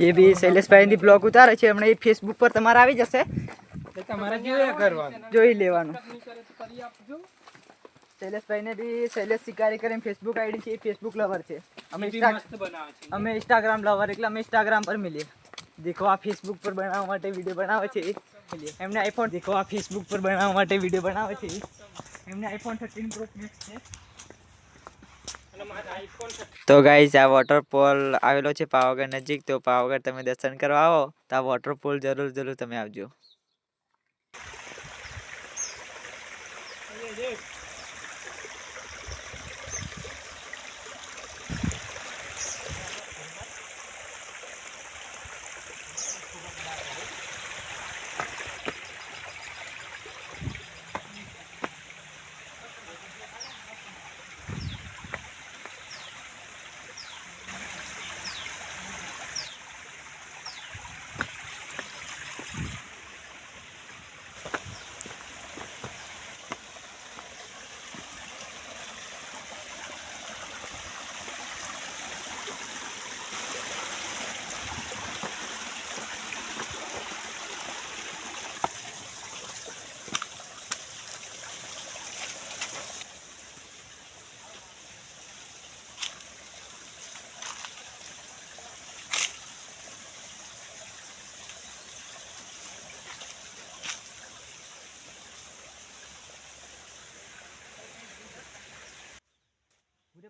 એ બી શૈલેષભાઈની blog ઉતારે છે હમણાં, એ ફેસબુક પર તમારે આવી જશે, તમારે જોયા કરવાનું, જોઈ લેવાનું. શૈલેષભાઈને બી શૈલેષ શિકારી કરીને ફેસબુક આઈડી છે, એ ફેસબુક લવર છે. અમે ઇન્સ્ટાગ્રામ લવર, એટલે અમે ઇન્સ્ટાગ્રામ પર મળીએ. દેખો આ ફેસબુક પર બનાવવા માટે વિડીયો બનાવે છે એમને આઈફોન, દેખો આ ફેસબુક પર બનાવવા માટે વિડીયો બનાવે છે એમને આઈફોન 13 પ્રો મેક્સ છે. તો ગાઈઝ આ વોટરફોલ આવેલો છે પાવાગઢ નજીક, તો પાવાગઢ તમે દર્શન કરવા આવો તો આ વોટરફોલ જરૂર તમે આવજો.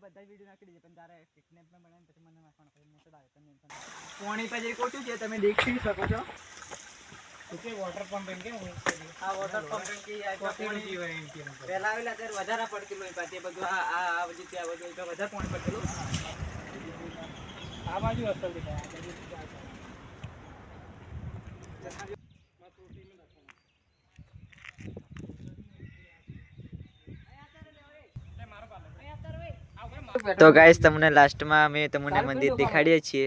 બધા વિડીયો નાખી દેજે, પણ તારે કિડનેપ માં બનાવીને પછી મને નાખવાનો, પછી મોટો ડાય તમે પાણી પર જે કોટ્યું છે તમે દેખી શકો છો. ઓકે વોટર પમ્પિંગ કે આ વોટર પમ્પિંગ की આ પાણી પહેલા આવેલા ત્યારે વધારે પડતું હોય, પાછે બધું આ બધું ત્યાં બધું વધારે પાણી પડતું. આ બાજુ અસલ દેખાય. તો ગાઈસ તમને લાસ્ટમાં અમે તમને મંદિર દેખાડીએ છીએ.